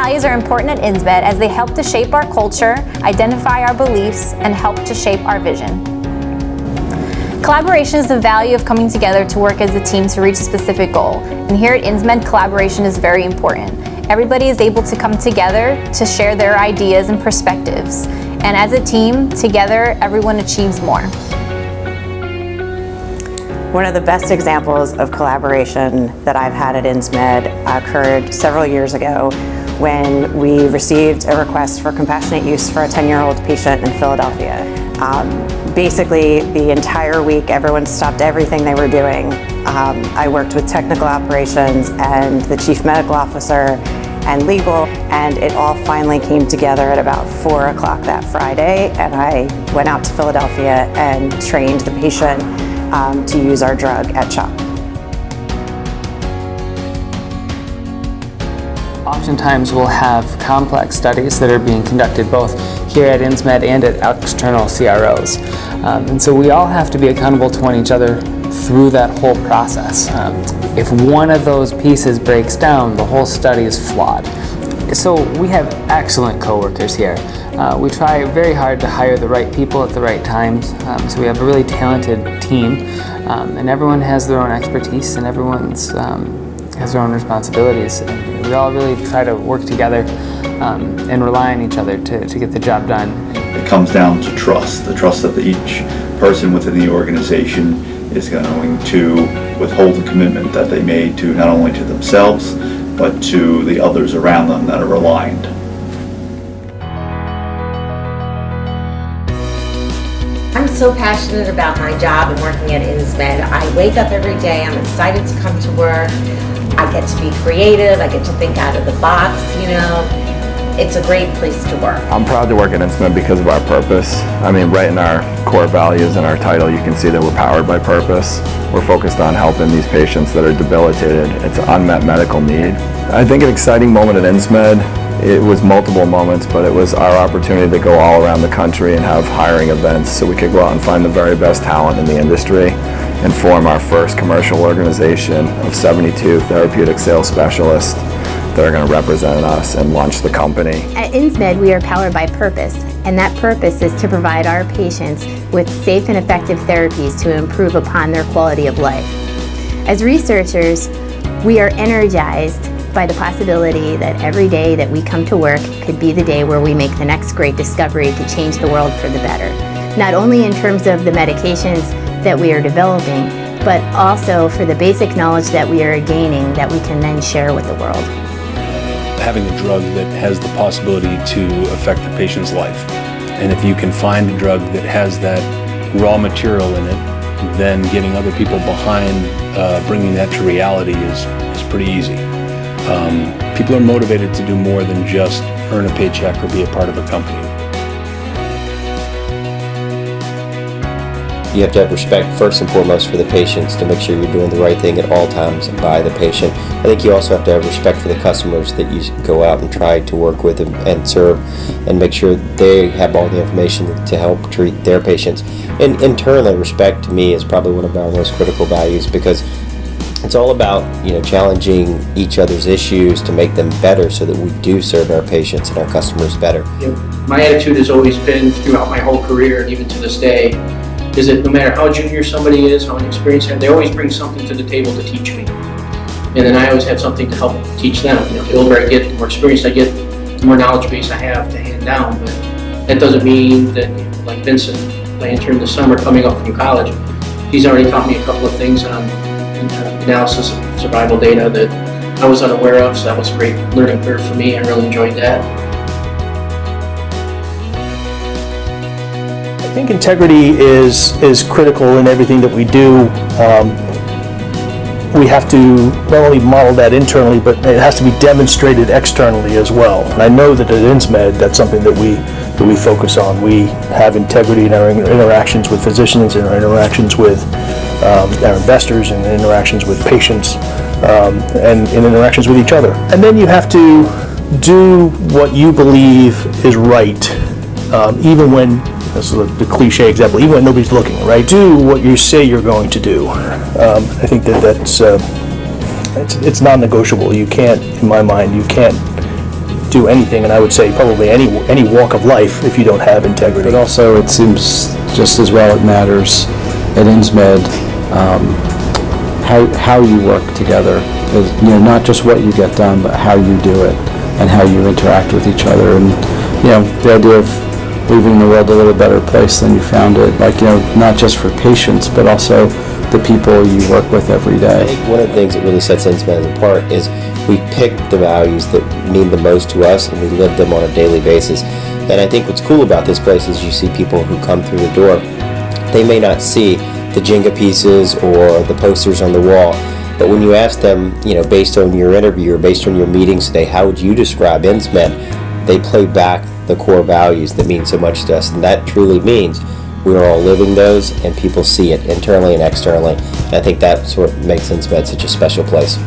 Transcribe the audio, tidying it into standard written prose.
values are important at Insmed as they help to shape our culture, identify our beliefs, and help to shape our vision. Collaboration is the value of coming together to work as a team to reach a specific goal. And here at Insmed, collaboration is very important. Everybody is able to come together to share their ideas and perspectives. And as a team, together, everyone achieves more. One of the best examples of collaboration that I've had at Insmed occurred several years ago when we received a request for compassionate use for a 10-year-old patient in Philadelphia. Basically, the entire week, everyone stopped everything they were doing. I worked with technical operations and the chief medical officer and legal, and it all finally came together at about 4 o'clock that Friday, and I went out to Philadelphia and trained the patient to use our drug at CHOP. Oftentimes we'll have complex studies that are being conducted both here at Insmed and at external CROs. And so we all have to be accountable to one each other through that whole process. If one of those pieces breaks down, the whole study is flawed. So we have excellent coworkers here. We try very hard to hire the right people at the right times. So we have a really talented team, and everyone has their own expertise and everyone's has their own responsibilities. And we all really try to work together and rely on each other to get the job done. It comes down to trust, the trust that each person within the organization is going to withhold the commitment that they made to not only to themselves, but to the others around them that are aligned. I'm so passionate about my job and working at Insmed. I wake up every day, I'm excited to come to work. I get to be creative, I get to think out of the box, you know. It's a great place to work. I'm proud to work at Insmed because of our purpose. I mean, right in our core values and our title, you can see that we're powered by purpose. We're focused on helping these patients that are debilitated. It's an unmet medical need. I think an exciting moment at Insmed, it was multiple moments, but it was our opportunity to go all around the country and have hiring events so we could go out and find the very best talent in the industry and form our first commercial organization of 72 therapeutic sales specialists that are going to represent us and launch the company. At Insmed, we are powered by purpose, and that purpose is to provide our patients with safe and effective therapies to improve upon their quality of life. As researchers, we are energized by the possibility that every day that we come to work could be the day where we make the next great discovery to change the world for the better. Not only in terms of the medications that we are developing, but also for the basic knowledge that we are gaining that we can then share with the world. Having a drug that has the possibility to affect the patient's life. And if you can find a drug that has that raw material in it, then getting other people behind bringing that to reality is pretty easy. People are motivated to do more than just earn a paycheck or be a part of a company. You have to have respect first and foremost for the patients to make sure you're doing the right thing at all times by the patient. I think you also have to have respect for the customers that you go out and try to work with and serve and make sure they have all the information to help treat their patients. And internally, respect to me is probably one of our most critical values because it's all about, challenging each other's issues to make them better so that we do serve our patients and our customers better. My attitude has always been throughout my whole career and even to this day is that no matter how junior somebody is, how inexperienced they are, they always bring something to the table to teach me. And then I always have something to help teach them. The older I get, the more experience I get, the more knowledge base I have to hand down. But that doesn't mean that, like Vincent, my intern this summer coming up from college, he's already taught me a couple of things on analysis of survival data that I was unaware of, so that was a great learning curve for me. I really enjoyed that. I think integrity is critical in everything that we do. We have to not only model that internally, but it has to be demonstrated externally as well. And I know that at Insmed, that's something that we focus on. We have integrity in our interactions with physicians, in our interactions with our investors, and interactions with patients, and in interactions with each other. And then you have to do what you believe is right, even when, this is the cliche example, even when nobody's looking, right? Do what you say you're going to do. I think that's it's non-negotiable. You can't, in my mind, you can't do anything, and I would say probably any walk of life, if you don't have integrity. But also, it seems just as well it matters at Insmed how you work together. Not just what you get done, but how you do it and how you interact with each other. And the idea of leaving the world a little better place than you found it, not just for patients, but also the people you work with every day. I think one of the things that really sets Insmed apart is we pick the values that mean the most to us and we live them on a daily basis. And I think what's cool about this place is you see people who come through the door, they may not see the Jenga pieces or the posters on the wall, but when you ask them, based on your interview or based on your meetings today, how would you describe Insmed? They play back the core values that mean so much to us, and that truly means we're all living those and people see it internally and externally. And I think that's what makes Insmed such a special place.